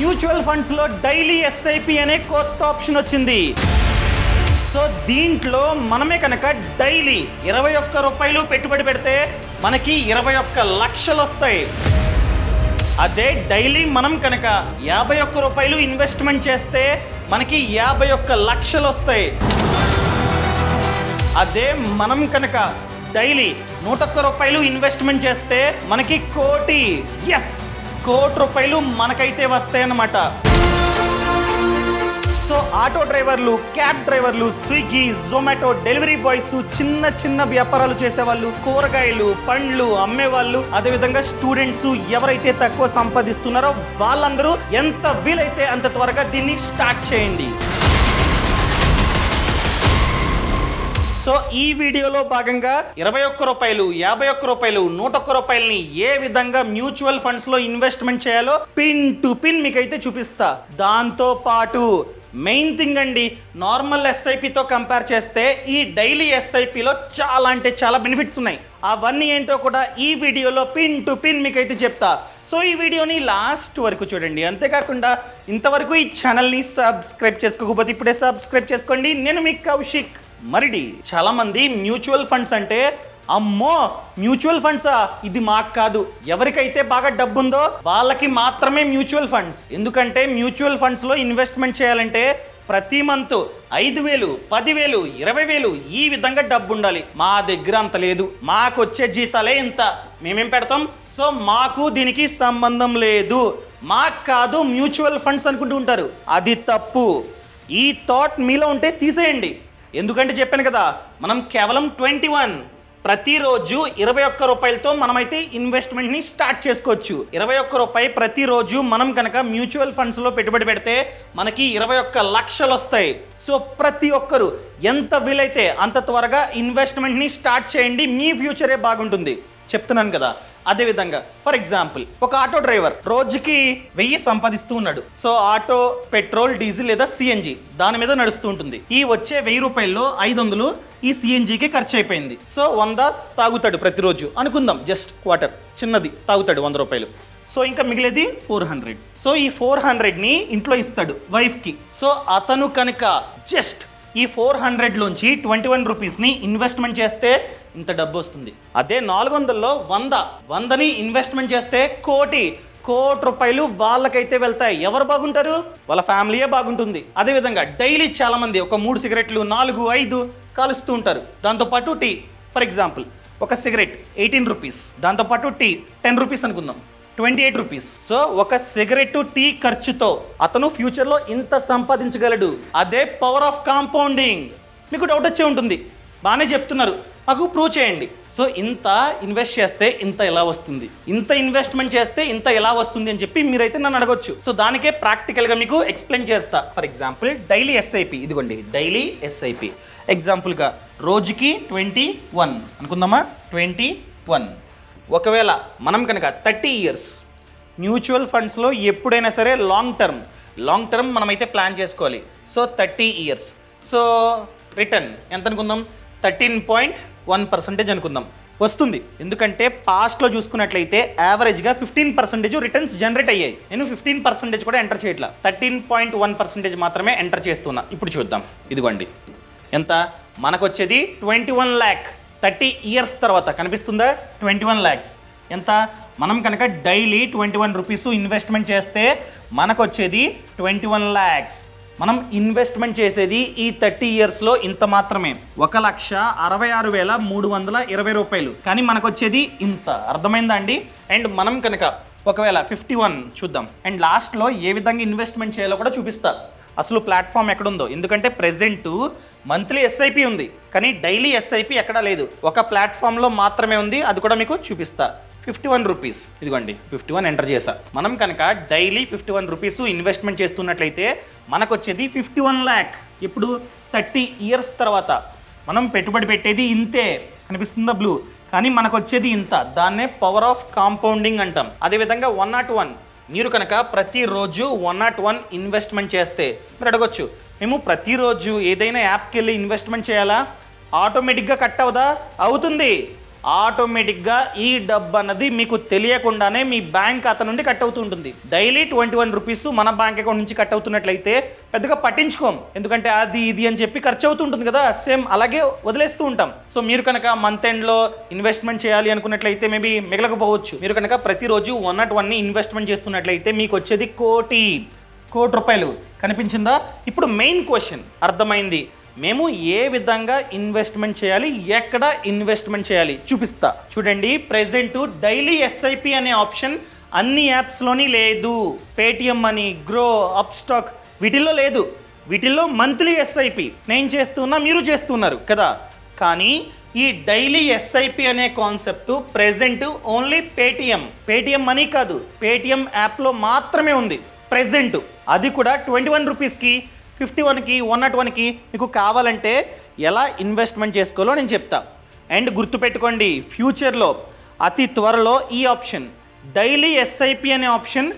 Mutual funds లో daily SIP అనే కొత్త ఆప్షన్ వచ్చింది. సో దీంట్లో మనమే కనుక డైలీ 21 రూపాయలు పెట్టుబడి పెడితే మనకి 21 లక్షలు వస్తాయి. అదే డైలీ మనం కనుక 51 రూపాయలు ఇన్వెస్ట్మెంట్ చేస్తే మనకి 51 లక్షలు వస్తాయి. అదే మనం కనుక డైలీ 101 రూపాయలు ఇన్వెస్ట్మెంట్ చేస్తే మనకి కోటి రూపాయలు మనకైతే వస్తాయి అన్నమాట. సో ఆటో డ్రైవర్లు, క్యాబ్ డ్రైవర్లు, స్విగ్గీ, జొమాటో డెలివరీ బాయ్స్, చిన్న వ్యాపారాలు చేసేవాళ్ళు, కూరగాయలు, పండ్లు అమ్మేవాళ్ళు, అదేవిధంగా స్టూడెంట్స్ ఎవరైతే తక్కువ సంపాదిస్తున్నారో వాళ్ళందరూ ఎంత వీలైతే అంత త్వరగా దీన్ని స్టార్ట్ చేయండి. సో ఈ వీడియోలో భాగంగా 21 రూపాయలు, 51 రూపాయలు, 101 రూపాయలని ఏ విధంగా మ్యూచువల్ ఫండ్స్ లో ఇన్వెస్ట్మెంట్ చేయాలో పిన్ టు పిన్ మీకైతే చూపిస్తా. దాంతో పాటు మెయిన్ థింగ్ అండి, నార్మల్ ఎస్ఐపితో కంపేర్ చేస్తే ఈ డైలీ ఎస్ఐపిలో చాలా అంటే చాలా బెనిఫిట్స్ ఉన్నాయి. అవన్నీ ఏంటో కూడా ఈ వీడియోలో పిన్ టు పిన్ మీకైతే చెప్తా. సో ఈ వీడియోని లాస్ట్ వరకు చూడండి. అంతేకాకుండా ఇంతవరకు ఈ ఛానల్ని సబ్స్క్రైబ్ చేసుకోకపోతే ఇప్పుడే సబ్స్క్రైబ్ చేసుకోండి. నేను మీ కౌశిక్ మరిడి. చాలా మంది మ్యూచువల్ ఫండ్స్ అంటే అమ్మో మ్యూచువల్ ఫండ్సా, ఇది మాకు కాదు, ఎవరికైతే బాగా డబ్బు ఉందో వాళ్ళకి మాత్రమే మ్యూచువల్ ఫండ్స్. ఎందుకంటే మ్యూచువల్ ఫండ్స్ లో ఇన్వెస్ట్మెంట్ చేయాలంటే ప్రతి మంత్ 5,000, 10,000, 20,000 ఈ విధంగా డబ్బు ఉండాలి. మా దగ్గర అంత లేదు, మాకు వచ్చే జీతాలే ఇంత, మేమేం పెడతాం, సో మాకు దీనికి సంబంధం లేదు, మాకు కాదు మ్యూచువల్ ఫండ్స్ అనుకుంటూ ఉంటారు. అది తప్పు. ఈ థాట్ మీలో ఉంటే తీసేయండి. ఎందుకంటే చెప్పాను కదా, మనం కేవలం 21 ప్రతిరోజు 21 రూపాయలతో మనమైతే ఇన్వెస్ట్మెంట్ని స్టార్ట్ చేసుకోవచ్చు. 21 రూపాయి ప్రతిరోజు మనం కనుక మ్యూచువల్ ఫండ్స్లో పెట్టుబడి పెడితే మనకి 21 లక్షలు వస్తాయి. సో ప్రతి ఒక్కరు ఎంత వీలైతే అంత త్వరగా ఇన్వెస్ట్మెంట్ని స్టార్ట్ చేయండి, మీ ఫ్యూచరే బాగుంటుంది చెప్తున్నాను కదా. అదేవిధంగా ఫర్ ఎగ్జాంపుల్ ఒక ఆటో డ్రైవర్ రోజుకి 1000 సంపాదిస్తూ ఉన్నాడు. సో ఆటో పెట్రోల్, డీజిల్ లేదా సిఎన్జి దాని మీద నడుస్తూ ఉంటుంది. ఈ వచ్చే 1000 రూపాయల్లో 500 ఈ సిఎన్జికి ఖర్చు అయిపోయింది. సో 100 తాగుతాడు ప్రతిరోజు అనుకుందాం, జస్ట్ క్వార్టర్ చిన్నది తాగుతాడు 100 రూపాయలు. సో ఇంకా మిగిలేది 400. సో ఈ 400ని ఇంట్లో ఇస్తాడు వైఫ్కి. సో అతను కనుక జస్ట్ ఈ 400లోంచి 21 రూపీస్ని ఇన్వెస్ట్మెంట్ చేస్తే ఇంత డబ్బు వస్తుంది. అదే 400లో 100ని ఇన్వెస్ట్మెంట్ చేస్తే కోటి రూపాయలు వాళ్ళకైతే వెళ్తాయి. ఎవరు బాగుంటారు? వాళ్ళ ఫ్యామిలీయే బాగుంటుంది. అదేవిధంగా డైలీ చాలా మంది ఒక 3 సిగరెట్లు, 4, 5 కాలుస్తూ ఉంటారు. దాంతోపాటు టీ, ఫర్ ఎగ్జాంపుల్ ఒక సిగరెట్ 18 రూపీస్, దాంతోపాటు టీ 10 రూపీస్ అనుకుందాం, 28 రూపీస్. సో ఒక సిగరెట్, టీ ఖర్చుతో అతను ఫ్యూచర్లో ఇంత సంపాదించగలడు. అదే పవర్ ఆఫ్ కాంపౌండింగ్. మీకు డౌట్ వచ్చే ఉంటుంది, బాగానే చెప్తున్నారు, మాకు ప్రూవ్ చేయండి. సో ఇంత ఇన్వెస్ట్ చేస్తే ఇంత ఎలా వస్తుంది, ఇంత ఇన్వెస్ట్మెంట్ చేస్తే ఇంత ఎలా వస్తుంది అని చెప్పి మీరైతే నన్ను అడగొచ్చు. సో దానికే ప్రాక్టికల్గా మీకు ఎక్స్ప్లెయిన్ చేస్తా. ఫర్ ఎగ్జాంపుల్ డైలీ ఎస్ఐపి, ఇదిగోండి డైలీ ఎస్ఐపి. ఎగ్జాంపుల్గా రోజుకి 21 అనుకుందామా, 21. ఒకవేళ మనం కనుక 30 ఇయర్స్ మ్యూచువల్ ఫండ్స్లో ఎప్పుడైనా సరే లాంగ్ టర్మ్ మనమైతే ప్లాన్ చేసుకోవాలి. So 30 years. సో రిటర్న్ ఎంత అనుకుందాం, 13.1% అనుకుందాం వస్తుంది. ఎందుకంటే పాస్ట్లో చూసుకున్నట్లయితే యావరేజ్గా 15% రిటర్న్స్ జనరేట్ అయ్యాయి. నేను 15% కూడా ఎంటర్ చేయట్లా, 13.1% మాత్రమే ఎంటర్ చేస్తున్నా. ఇప్పుడు చూద్దాం, ఇదిగోండి ఎంత మనకు వచ్చేది 21 lakh. 30 ఇయర్స్ తర్వాత కనిపిస్తుందా 21 lakhs. ఎంత మనం కనుక డైలీ 21 రూపీస్ ఇన్వెస్ట్మెంట్ చేస్తే మనకు వచ్చేది 21 lakhs. మనం ఇన్వెస్ట్మెంట్ చేసేది ఈ 30 ఇయర్స్లో ఇంత మాత్రమే, 1,66,320 రూపాయలు. కానీ మనకు వచ్చేది ఇంత. అర్థమైందా అండి? అండ్ మనం కనుక ఒకవేళ 51 చూద్దాం. అండ్ లాస్ట్లో ఏ విధంగా ఇన్వెస్ట్మెంట్ చేయాలో కూడా చూపిస్తా. అసలు ప్లాట్ఫామ్ ఎక్కడుందో, ఎందుకంటే ప్రెజెంట్ మంత్లీ ఎస్ఐపి ఉంది కానీ డైలీ ఎస్ఐపి ఎక్కడా లేదు, ఒక ప్లాట్ఫామ్లో మాత్రమే ఉంది. అది కూడా మీకు చూపిస్తా. 51 రూపీస్, ఇదిగోండి 51 ఎంటర్ చేసా. మనం కనుక డైలీ 51 రూపీస్ ఇన్వెస్ట్మెంట్ చేస్తున్నట్లయితే మనకు వచ్చేది 51 lakh. ఇప్పుడు 30 ఇయర్స్ తర్వాత మనం పెట్టుబడి పెట్టేది ఇంతే, కనిపిస్తుందా బ్లూ, కానీ మనకు వచ్చేది ఇంత. దాన్నే పవర్ ఆఫ్ కాంపౌండింగ్ అంటాం. అదేవిధంగా 101 మీరు కనుక ప్రతిరోజు 101 ఇన్వెస్ట్మెంట్ చేస్తే మీరు అడగొచ్చు, మేము ప్రతిరోజు ఏదైనా యాప్కి వెళ్ళి ఇన్వెస్ట్మెంట్ చేయాలా, ఆటోమేటిక్గా కట్ అవుదా? అవుతుంది. ఆటోమేటిక్గా ఈ డబ్బు అన్నది మీకు తెలియకుండానే మీ బ్యాంక్ ఖాతా నుండి కట్ అవుతూ ఉంటుంది. డైలీ 21 రూపీస్ మన బ్యాంక్ అకౌంట్ నుంచి కట్ అవుతున్నట్లయితే పెద్దగా పట్టించుకోం, ఎందుకంటే అది ఇది అని చెప్పి ఖర్చు అవుతుంటుంది కదా, సేమ్ అలాగే వదిలేస్తూ ఉంటాం. సో మీరు కనుక మంత్ ఎండ్లో ఇన్వెస్ట్మెంట్ చేయాలి అనుకున్నట్లయితే మేబీ మిగలకపోవచ్చు. మీరు కనుక ప్రతిరోజు 101ని ఇన్వెస్ట్మెంట్ చేస్తున్నట్లయితే మీకు వచ్చేది కోటి రూపాయలు. కనిపించిందా? ఇప్పుడు మెయిన్ క్వశ్చన్ అర్థమైంది. మేము ఏ విధంగా ఇన్వెస్ట్మెంట్ చేయాలి, ఎక్కడ ఇన్వెస్ట్మెంట్ చేయాలి చూపిస్తా. చూడండి, ప్రెజెంట్ డైలీ ఎస్ఐపి అనే ఆప్షన్ అన్ని యాప్స్లోని లేదు. పేటిఎం మనీ, గ్రో, అప్స్టాక్ వీటిల్లో లేదు. వీటిల్లో మంత్లీ ఎస్ఐపి నేను చేస్తున్నా, మీరు చేస్తున్నారు కదా. కానీ ఈ డైలీ ఎస్ఐపి అనే concept present only Paytm money కాదు, పేటిఎం యాప్లో మాత్రమే ఉంది ప్రెజెంట్. అది కూడా 21 రూపీస్కి, 51కి, 101కి. మీకు కావాలంటే ఎలా ఇన్వెస్ట్మెంట్ చేసుకోవాలో నేను చెప్తా. అండ్ గుర్తుపెట్టుకోండి, ఫ్యూచర్లో అతి త్వరలో ఈ ఆప్షన్ డైలీ ఎస్ఐపి అనే option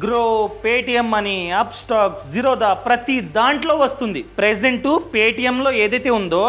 grow, Paytm money, Upstox, Zerodha ప్రతి దాంట్లో వస్తుంది. ప్రెజెంట్ పేటిఎంలో ఏదైతే ఉందో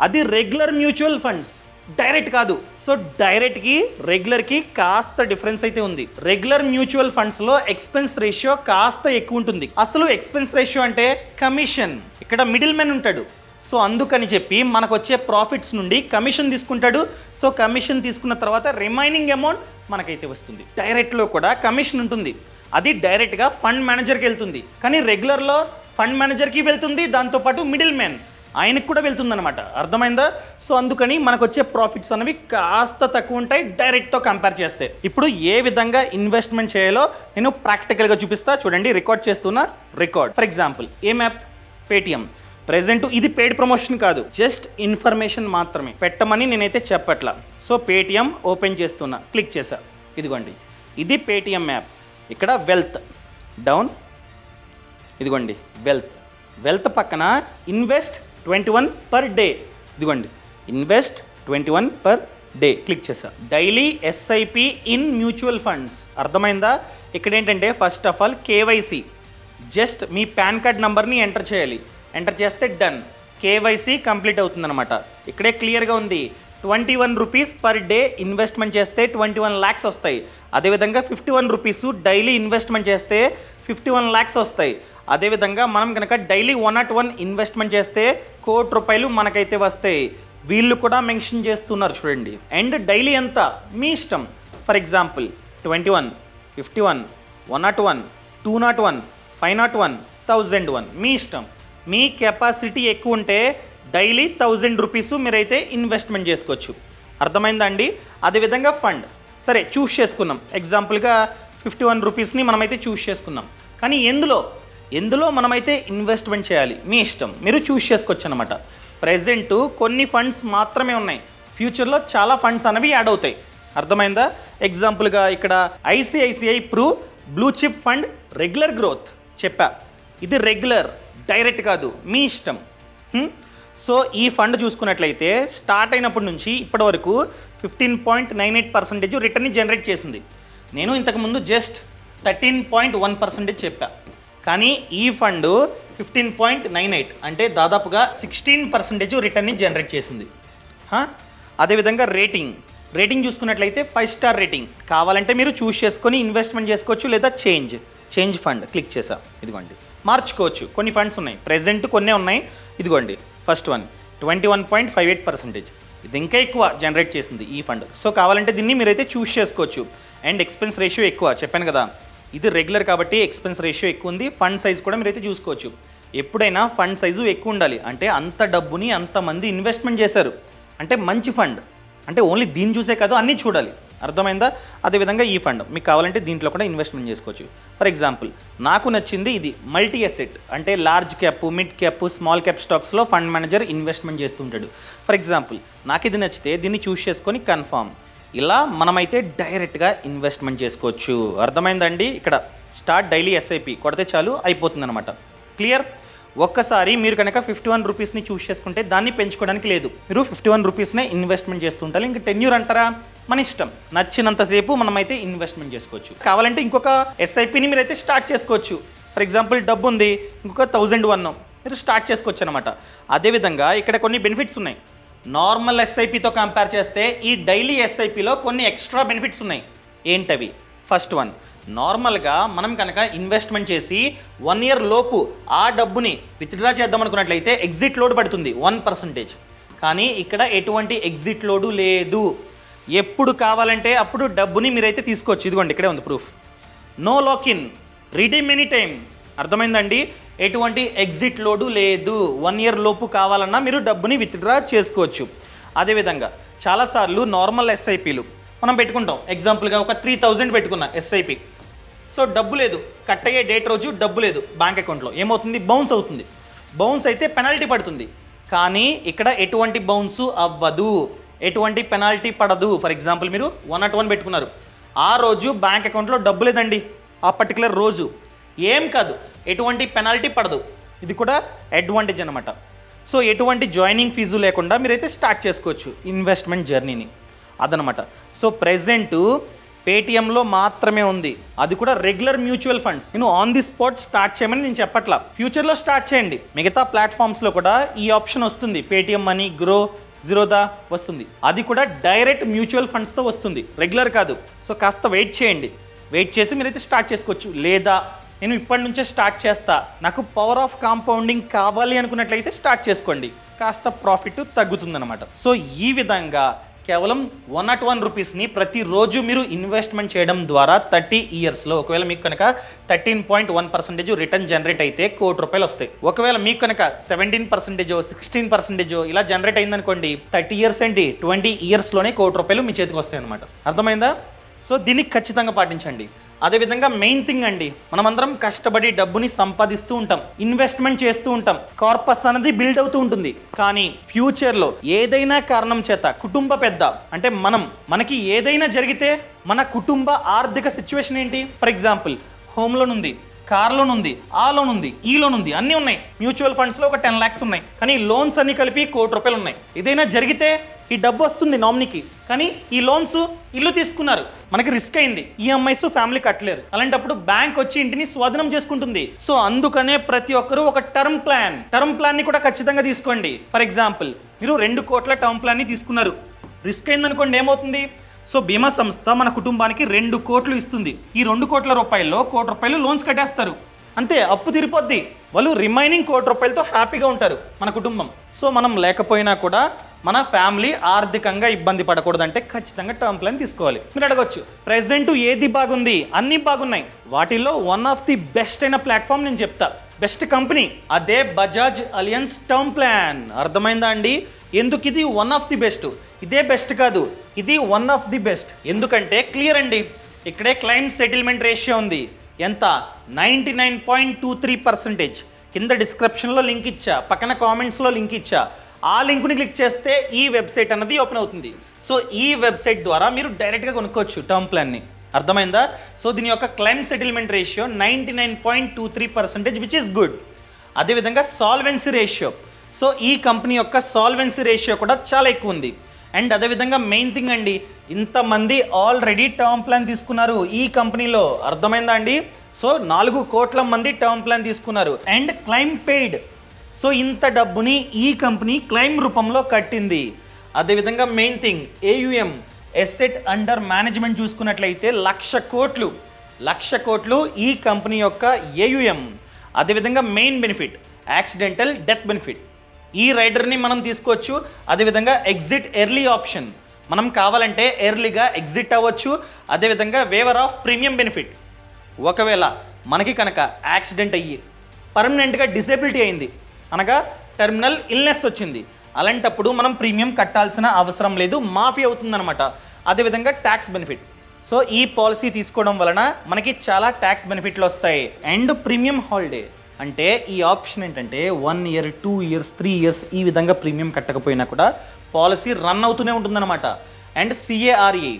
అది రెగ్యులర్ మ్యూచువల్ ఫండ్స్, డైరెక్ట్ కాదు. సో డైరెక్ట్కి రెగ్యులర్కి కాస్త డిఫరెన్స్ అయితే ఉంది. రెగ్యులర్ మ్యూచువల్ ఫండ్స్లో ఎక్స్పెన్స్ రేషియో కాస్త ఎక్కువ ఉంటుంది. అసలు ఎక్స్పెన్స్ రేషియో అంటే కమిషన్, ఇక్కడ మిడిల్ మ్యాన్ ఉంటాడు. సో అందుకని చెప్పి మనకు వచ్చే ప్రాఫిట్స్ నుండి కమిషన్ తీసుకుంటాడు. సో కమిషన్ తీసుకున్న తర్వాత రిమైనింగ్ అమౌంట్ మనకైతే వస్తుంది. డైరెక్ట్లో కూడా కమిషన్ ఉంటుంది, అది డైరెక్ట్గా ఫండ్ మేనేజర్కి వెళ్తుంది. కానీ రెగ్యులర్లో ఫండ్ మేనేజర్కి వెళ్తుంది, దాంతోపాటు మిడిల్ మ్యాన్ ఆయనకు కూడా వెళ్తుందన్నమాట. అర్థమైందా? సో అందుకని మనకు వచ్చే ప్రాఫిట్స్ అనేవి కాస్త తక్కువ ఉంటాయి డైరెక్ట్తో కంపేర్ చేస్తే. ఇప్పుడు ఏ విధంగా ఇన్వెస్ట్మెంట్ చేయాలో నేను ప్రాక్టికల్గా చూపిస్తా. చూడండి, రికార్డ్ చేస్తున్నా. రికార్డ్ ఫర్ ఎగ్జాంపుల్ ఏం యాప్? పేటిఎం. ప్రెజెంట్ ఇది పెయిడ్ ప్రమోషన్ కాదు, జస్ట్ ఇన్ఫర్మేషన్ మాత్రమే, పెట్టమని నేనైతే చెప్పట్లా. సో పేటిఎం ఓపెన్ చేస్తున్నా, క్లిక్ చేసా. ఇదిగోండి, ఇది పేటిఎం యాప్. ఇక్కడ వెల్త్ డౌన్, ఇదిగోండి వెల్త్ పక్కన ఇన్వెస్ట్ 21 పర్ డే. ఇదిగోండి ఇన్వెస్ట్ 21 పర్ డే, క్లిక్ చేసా. Daily SIP in mutual funds. అర్థమైందా? ఇక్కడ ఏంటంటే first of all KYC, just me pan card నెంబర్ని ఎంటర్ చేయాలి. ఎంటర్ చేస్తే డన్, కేవైసీ కంప్లీట్ అవుతుందన్నమాట. ఇక్కడే క్లియర్గా ఉంది 21 రూపీస్ పర్ డే ఇన్వెస్ట్మెంట్ చేస్తే 21 lakhs వస్తాయి. అదేవిధంగా 51 రూపీస్ డైలీ ఇన్వెస్ట్మెంట్ చేస్తే 51 lakhs వస్తాయి. అదేవిధంగా మనం కనుక డైలీ 101 ఇన్వెస్ట్మెంట్ చేస్తే ₹1 కోటి మనకైతే వస్తాయి. వీళ్ళు కూడా మెన్షన్ చేస్తున్నారు చూడండి. అండ్ డైలీ ఎంత మీ ఇష్టం. ఫర్ ఎగ్జాంపుల్ 21, 51, 101, 201, 501, 1001 మీ ఇష్టం. మీ కెపాసిటీ ఎక్కువ ఉంటే డైలీ 1000 రూపీస్ మీరైతే ఇన్వెస్ట్మెంట్ చేసుకోవచ్చు. అర్థమైందా అండి? అదేవిధంగా ఫండ్ సరే చూస్ చేసుకున్నాం. ఎగ్జాంపుల్గా 51 రూపీస్ని మనమైతే చూస్ చేసుకున్నాం. కానీ ఎందులో మనమైతే ఇన్వెస్ట్మెంట్ చేయాలి మీ ఇష్టం, మీరు చూస్ చేసుకోవచ్చు అనమాట. ప్రెజెంట్ కొన్ని ఫండ్స్ మాత్రమే ఉన్నాయి, ఫ్యూచర్లో చాలా ఫండ్స్ అనేవి యాడ్ అవుతాయి. అర్థమైందా? ఎగ్జాంపుల్గా ఇక్కడ ICICI blue chip fund regular growth చెప్పా. ఇది రెగ్యులర్, డైరెక్ట్ కాదు, మీ ఇష్టం. సో ఈ ఫండ్ చూసుకున్నట్లయితే స్టార్ట్ అయినప్పటి నుంచి ఇప్పటి వరకు 15.98% రిటర్న్ని జనరేట్ చేసింది. నేను ఇంతకుముందు జస్ట్ 13.1% చెప్పా. కానీ ఈ ఫండ్ 15.98 అంటే దాదాపుగా 16% రిటర్న్ని జనరేట్ చేసింది. అదేవిధంగా రేటింగ్ చూసుకున్నట్లయితే 5 స్టార్ రేటింగ్. కావాలంటే మీరు చూస్ చేసుకొని ఇన్వెస్ట్మెంట్ చేసుకోవచ్చు, లేదా చేంజ్ ఫండ్ క్లిక్ చేసా. ఇదిగోండి మార్చుకోవచ్చు. కొన్ని ఫండ్స్ ఉన్నాయి, ప్రెజెంట్ కొన్నే ఉన్నాయి. ఇదిగోండి ఫస్ట్ వన్ 21.58%. ఇది ఇంకా ఎక్కువ జనరేట్ చేసింది ఈ ఫండ్. సో కావాలంటే దీన్ని మీరైతే చూస్ చేసుకోవచ్చు. అండ్ ఎక్స్పెన్స్ రేషియో ఎక్కువ చెప్పాను కదా, ఇది రెగ్యులర్ కాబట్టి ఎక్స్పెన్స్ రేషియో ఎక్కువ ఉంది. ఫండ్ సైజ్ కూడా మీరైతే చూసుకోవచ్చు. ఎప్పుడైనా ఫండ్ సైజు ఎక్కువ ఉండాలి, అంటే అంత డబ్బుని అంతమంది ఇన్వెస్ట్మెంట్ చేశారు అంటే మంచి ఫండ్. అంటే ఓన్లీ దీన్ని చూసే కాదు, అన్నీ చూడాలి. అర్థమైందా? అదేవిధంగా ఈ ఫండ్ మీకు కావాలంటే దీంట్లో కూడా ఇన్వెస్ట్మెంట్ చేసుకోవచ్చు. ఫర్ ఎగ్జాంపుల్ నాకు నచ్చింది ఇది మల్టీ అసెట్, అంటే large cap, mid cap, small cap స్టాక్స్లో ఫండ్ మేనేజర్ ఇన్వెస్ట్మెంట్ చేస్తుంటాడు. ఫర్ ఎగ్జాంపుల్ నాకు ఇది నచ్చితే దీన్ని చూస్ చేసుకొని కన్ఫర్మ్, ఇలా మనమైతే డైరెక్ట్గా ఇన్వెస్ట్మెంట్ చేసుకోవచ్చు. అర్థమైందండి? ఇక్కడ స్టార్ట్ డైలీ ఎస్ఐపి కొడితే చాలు, అయిపోతుంది అనమాట. క్లియర్? ఒక్కసారి మీరు కనుక 51 రూపీస్ని చూస్ చేసుకుంటే దాన్ని పెంచుకోవడానికి లేదు, మీరు 51 రూపీస్నే ఇన్వెస్ట్మెంట్ చేస్తుంటారు. ఇంకా టెన్యూర్ అంటారా, మన ఇష్టం, నచ్చినంతసేపు మనమైతే ఇన్వెస్ట్మెంట్ చేసుకోవచ్చు. కావాలంటే ఇంకొక ఎస్ఐపిని మీరైతే స్టార్ట్ చేసుకోవచ్చు. ఫర్ ఎగ్జాంపుల్ డబ్బు ఉంది, ఇంకొక 1001 మీరు స్టార్ట్ చేసుకోవచ్చు అనమాట. అదేవిధంగా ఇక్కడ కొన్ని బెనిఫిట్స్ ఉన్నాయి. నార్మల్ ఎస్ఐపితో కంపేర్ చేస్తే ఈ డైలీ ఎస్ఐపిలో కొన్ని ఎక్స్ట్రా బెనిఫిట్స్ ఉన్నాయి. ఏంటవి? ఫస్ట్ వన్, నార్మల్గా మనం కనుక ఇన్వెస్ట్మెంట్ చేసి 1 year లోపు ఆ డబ్బుని విత్డ్రా చేద్దాం అనుకున్నట్లయితే ఎగ్జిట్ లోడ్ పడుతుంది 1%. కానీ ఇక్కడ ఎటువంటి ఎగ్జిట్ లోడు లేదు. ఎప్పుడు కావాలంటే అప్పుడు డబ్బుని మీరైతే తీసుకోవచ్చు. ఇదిగోండి ఇక్కడే ఉంది proof. No lock in, redeem any time. అర్థమైందండి? ఎటువంటి ఎగ్జిట్ లోడు లేదు. 1 year లోపు కావాలన్నా మీరు డబ్బుని విత్డ్రా చేసుకోవచ్చు. అదేవిధంగా చాలాసార్లు నార్మల్ ఎస్ఐపీలు మనం పెట్టుకుంటాం. ఎగ్జాంపుల్గా ఒక 3000 పెట్టుకున్న ఎస్ఐపి. సో డబ్బు లేదు, కట్ అయ్యే డేట్ రోజు డబ్బు లేదు బ్యాంక్ అకౌంట్లో. ఏమవుతుంది? బౌన్స్ అవుతుంది. బౌన్స్ అయితే పెనాల్టీ పడుతుంది. కానీ ఇక్కడ ఎటువంటి బౌన్స్ అవ్వదు, ఎటువంటి పెనాల్టీ పడదు. ఫర్ ఎగ్జాంపుల్ మీరు 101 పెట్టుకున్నారు, ఆ రోజు బ్యాంక్ అకౌంట్లో డబ్బు లేదండి ఆ పర్టికులర్ రోజు, ఏం కాదు, ఎటువంటి పెనాల్టీ పడదు. ఇది కూడా అడ్వాంటేజ్ అనమాట. సో ఎటువంటి జాయినింగ్ ఫీజు లేకుండా మీరైతే స్టార్ట్ చేసుకోవచ్చు ఇన్వెస్ట్మెంట్ జర్నీని. అదనమాట. సో ప్రెజెంట్ పేటిఎంలో మాత్రమే ఉంది, అది కూడా రెగ్యులర్ మ్యూచువల్ ఫండ్స్. నేను ఆన్ ది స్పాట్ స్టార్ట్ చేయమని నేను చెప్పట్లా, ఫ్యూచర్లో స్టార్ట్ చేయండి. మిగతా ప్లాట్ఫామ్స్లో కూడా ఈ ఆప్షన్ వస్తుంది. పేటిఎం మనీ, గ్రో, జిరోదా వస్తుంది. అది కూడా డైరెక్ట్ మ్యూచువల్ ఫండ్స్తో వస్తుంది, రెగ్యులర్ కాదు. సో కాస్త వెయిట్ చేయండి, వెయిట్ చేసి మీరైతే స్టార్ట్ చేసుకోవచ్చు. లేదా నేను ఇప్పటి నుంచే స్టార్ట్ చేస్తా, నాకు పవర్ ఆఫ్ కాంపౌండింగ్ కావాలి అనుకున్నట్లయితే స్టార్ట్ చేసుకోండి, కాస్త ప్రాఫిట్ తగ్గుతుందన్నమాట. సో ఈ విధంగా కేవలం 101 రూపీస్ని ప్రతిరోజు మీరు ఇన్వెస్ట్మెంట్ చేయడం ద్వారా 30 yearsలో ఒకవేళ మీకు కనుక 13.1% రిటర్న్ జనరేట్ అయితే ₹1,00,00,000 వస్తాయి. ఒకవేళ మీకు కనుక 17%, 16% ఇలా జనరేట్ అయిందనుకోండి, 30 years ఏంటి, 20 yearsలోనే ₹1,00,00,000 మీ చేతికి వస్తాయి అనమాట. అర్థమైందా? సో దీన్ని ఖచ్చితంగా పాటించండి. అదేవిధంగా మెయిన్ థింగ్ అండి, మనమందరం కష్టపడి డబ్బుని సంపాదిస్తూ ఉంటాం, ఇన్వెస్ట్మెంట్ చేస్తూ ఉంటాం, కార్పస్ అనేది బిల్డ్ అవుతూ ఉంటుంది. కానీ ఫ్యూచర్లో ఏదైనా కారణం చేత కుటుంబ పెద్ద అంటే మనకి ఏదైనా జరిగితే మన కుటుంబ ఆర్థిక సిచ్యువేషన్ ఏంటి? ఫర్ ఎగ్జాంపుల్ హోమ్ లోన్ ఉంది, కార్ లోన్ ఉంది, ఆ లోన్ ఉంది, ఈ లోన్ ఉంది, అన్నీ ఉన్నాయి. మ్యూచువల్ ఫండ్స్లో ఒక 10 lakhs ఉన్నాయి, కానీ లోన్స్ అన్ని కలిపి ₹1,00,00,000 ఉన్నాయి. ఏదైనా జరిగితే ఈ డబ్బు వస్తుంది నామినీకి, కానీ ఈ లోన్స్ ఇల్లు తీసుకున్నారు, మనకి రిస్క్ అయింది, ఈఎంఐస్ ఫ్యామిలీ కట్టలేరు. అలాంటప్పుడు బ్యాంక్ వచ్చి ఇంటిని స్వాధీనం చేసుకుంటుంది. సో అందుకనే ప్రతి ఒక్కరూ ఒక టర్మ్ ప్లాన్ ని కూడా ఖచ్చితంగా తీసుకోండి. ఫర్ ఎగ్జాంపుల్ మీరు 2 కోట్ల టర్మ్ ప్లాన్ ని తీసుకున్నారు, రిస్క్ అయిందనుకోండి, ఏమవుతుంది? సో బీమా సంస్థ మన కుటుంబానికి 2 కోట్లు ఇస్తుంది. ఈ 2 కోట్ల రూపాయల్లో ₹1,00,00,000 లోన్స్ కట్టేస్తారు, అంతే, అప్పు తీరిపోద్ది. వాళ్ళు రిమైనింగ్ ₹1,00,00,000తో హ్యాపీగా ఉంటారు మన కుటుంబం. సో మనం లేకపోయినా కూడా మన ఫ్యామిలీ ఆర్థికంగా ఇబ్బంది పడకూడదంటే ఖచ్చితంగా టర్మ్ ప్లాన్ తీసుకోవాలి. మీరు అడగొచ్చు, ప్రెసెంట్ ఏది బాగుంది? అన్నీ బాగున్నాయి. వాటిల్లో వన్ ఆఫ్ ది బెస్ట్ అయిన ప్లాట్ఫామ్ నేను చెప్తా, బెస్ట్ కంపెనీ, అదే బజాజ్ అలియన్స్ టర్మ్ ప్లాన్. అర్థమైందా అండి? ఎందుకు ఇది వన్ ఆఫ్ ది బెస్ట్? ఇదే బెస్ట్ కాదు, ఇది వన్ ఆఫ్ ది బెస్ట్. ఎందుకంటే క్లియర్ అండి, ఇక్కడే క్లైమ్ సెటిల్మెంట్ రేషియో ఉంది. ఎంత? 99.23%. కింద డిస్క్రిప్షన్లో లింక్ ఇచ్చా, పక్కన కామెంట్స్లో లింక్ ఇచ్చా. ఆ లింక్ని క్లిక్ చేస్తే ఈ వెబ్సైట్ అన్నది ఓపెన్ అవుతుంది. సో ఈ వెబ్సైట్ ద్వారా మీరు డైరెక్ట్గా కొనుక్కోవచ్చు టర్మ్ ప్లాన్ని. అర్థమైందా? సో దీని యొక్క claim settlement ratio 99.23%, which is good. అదేవిధంగా సాల్వెన్సీ రేషియో, సో ఈ కంపెనీ యొక్క సాల్వెన్సీ రేషియో కూడా చాలా ఎక్కువ ఉంది. అండ్ అదేవిధంగా మెయిన్ థింగ్ అండి, ఇంతమంది ఆల్రెడీ టర్మ్ ప్లాన్ తీసుకున్నారు ఈ కంపెనీలో. అర్థమైందా అండి? సో 4 కోట్ల మంది టర్మ్ ప్లాన్ తీసుకున్నారు. అండ్ క్లైమ్ పెయిడ్, సో ఇంత డబ్బుని ఈ కంపెనీ క్లైమ్ రూపంలో కట్టింది. అదేవిధంగా main thing AUM, asset under management చూసుకున్నట్లయితే 1,00,00,000 కోట్లు ఈ కంపెనీ యొక్క AUM. అదేవిధంగా main benefit accidental death benefit, ఈ రైడర్ని మనం తీసుకోవచ్చు. అదేవిధంగా ఎగ్జిట్ ఎర్లీ ఆప్షన్, మనం కావాలంటే ఎర్లీగా ఎగ్జిట్ అవ్వచ్చు. అదేవిధంగా వేవర్ ఆఫ్ ప్రీమియం బెనిఫిట్, ఒకవేళ మనకి కనుక యాక్సిడెంట్ అయ్యి పర్మనెంట్గా డిసేబిలిటీ అయింది, అనగా టెర్మినల్ ఇల్నెస్ వచ్చింది, అలాంటప్పుడు మనం ప్రీమియం కట్టాల్సిన అవసరం లేదు, మాఫీ అవుతుందన్నమాట. అదేవిధంగా ట్యాక్స్ బెనిఫిట్, సో ఈ పాలసీ తీసుకోవడం వలన మనకి చాలా ట్యాక్స్ బెనిఫిట్లు వస్తాయి. అండ్ ప్రీమియం హాలిడే, అంటే ఈ ఆప్షన్ ఏంటంటే 1 year, 2 years, 3 years ఈ విధంగా ప్రీమియం కట్టకపోయినా కూడా పాలసీ రన్ అవుతూనే ఉంటుందన్నమాట. అండ్ CARE,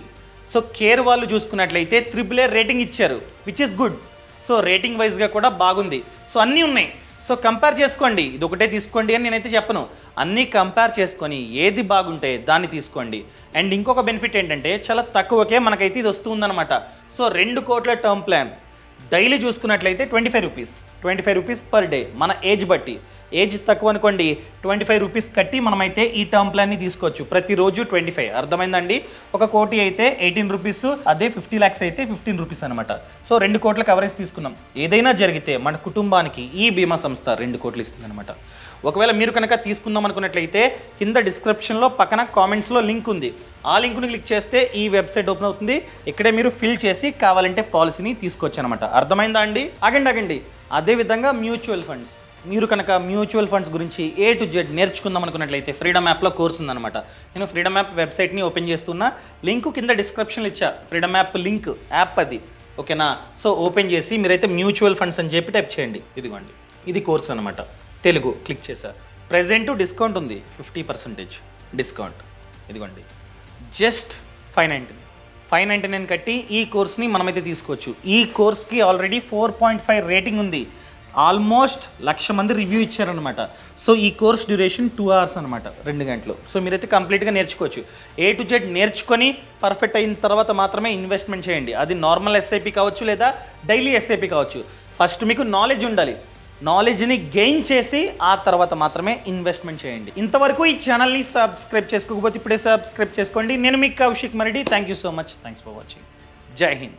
సో కేర్ వాళ్ళు చూసుకున్నట్లయితే AAA రేటింగ్ ఇచ్చారు, which is good. So rating వైజ్గా కూడా బాగుంది. సో అన్నీ ఉన్నాయి. సో కంపేర్ చేసుకోండి, ఇది ఒకటే తీసుకోండి అని నేనైతే చెప్పను, అన్నీ కంపేర్ చేసుకొని ఏది బాగుంటే దాన్ని తీసుకోండి. అండ్ ఇంకొక బెనిఫిట్ ఏంటంటే చాలా తక్కువకే మనకైతే ఇది వస్తుందన్నమాట. సో 2 కోట్ల టర్మ్ ప్లాన్ డైలీ చూసుకున్నట్లయితే 25 రూపీస్ పర్ డే, మన ఏజ్ బట్టి. ఏజ్ తక్కువ అనుకోండి 25 రూపీస్ కట్టి మనమైతే ఈ టర్మ్ ప్లాన్ని తీసుకోవచ్చు. ప్రతిరోజు 25. అర్థమైందండి? 1 కోటి అయితే 18 రూపీస్, అదే 50 lakhs అయితే 15 రూపీస్ అనమాట. సో 2 కోట్ల కవరేజ్ తీసుకున్నాం. ఏదైనా జరిగితే మన కుటుంబానికి ఈ బీమా సంస్థ 2 కోట్లు ఇస్తుంది అనమాట. ఒకవేళ మీరు కనుక తీసుకుందాం అనుకున్నట్లయితే కింద డిస్క్రిప్షన్లో పక్కన కామెంట్స్లో లింక్ ఉంది. ఆ లింక్ని క్లిక్ చేస్తే ఈ వెబ్సైట్ ఓపెన్ అవుతుంది. ఇక్కడే మీరు ఫిల్ చేసి కావాలంటే పాలసీని తీసుకోవచ్చు అనమాట. అర్థమైందా అండి? ఆగండి. అదేవిధంగా మ్యూచువల్ ఫండ్స్, మీరు కనుక మ్యూచువల్ ఫండ్స్ గురించి A to Z నేర్చుకుందాం అనుకున్నట్లయితే ఫ్రీడమ్ యాప్లో కోర్స్ ఉందన్నమాట. నేను ఫ్రీడమ్ యాప్ వెబ్సైట్ని ఓపెన్ చేస్తున్నా. లింక్ కింద డిస్క్రిప్షన్లో ఇచ్చా. ఫ్రీడమ్ యాప్ లింక్, యాప్ అది, ఓకేనా? సో ఓపెన్ చేసి మీరైతే మ్యూచువల్ ఫండ్స్ అని చెప్పి టైప్ చేయండి. ఇదిగోండి, ఇది కోర్స్ అనమాట. తెలుగు క్లిక్ చేశా. ప్రెజెంట్ డిస్కౌంట్ ఉంది, 50% డిస్కౌంట్. ఇదిగోండి, జస్ట్ 599 కట్టి ఈ కోర్స్ని మనమైతే తీసుకోవచ్చు. ఈ కోర్స్కి ఆల్రెడీ 4.5 రేటింగ్ ఉంది. ఆల్మోస్ట్ 1,00,000 మంది రివ్యూ ఇచ్చారనమాట. సో ఈ కోర్స్ డ్యూరేషన్ 2 hours అనమాట, 2 గంటలు. సో మీరైతే కంప్లీట్గా నేర్చుకోవచ్చు. A to Z నేర్చుకొని పర్ఫెక్ట్ అయిన తర్వాత మాత్రమే ఇన్వెస్ట్మెంట్ చేయండి. అది నార్మల్ SIP కావచ్చు లేదా డైలీ SIP కావచ్చు. ఫస్ట్ మీకు నాలెడ్జ్ ఉండాలి. నాలెడ్జ్ని గెయిన్ చేసి ఆ తర్వాత మాత్రమే ఇన్వెస్ట్మెంట్ చేయండి. ఇంతవరకు ఈ ఛానల్ని సబ్స్క్రైబ్ చేసుకోకపోతే ఇప్పుడే సబ్స్క్రైబ్ చేసుకోండి. నేను మీ Kaushik Mareddy. Thank you so much. Thanks for watching. జై హింద్.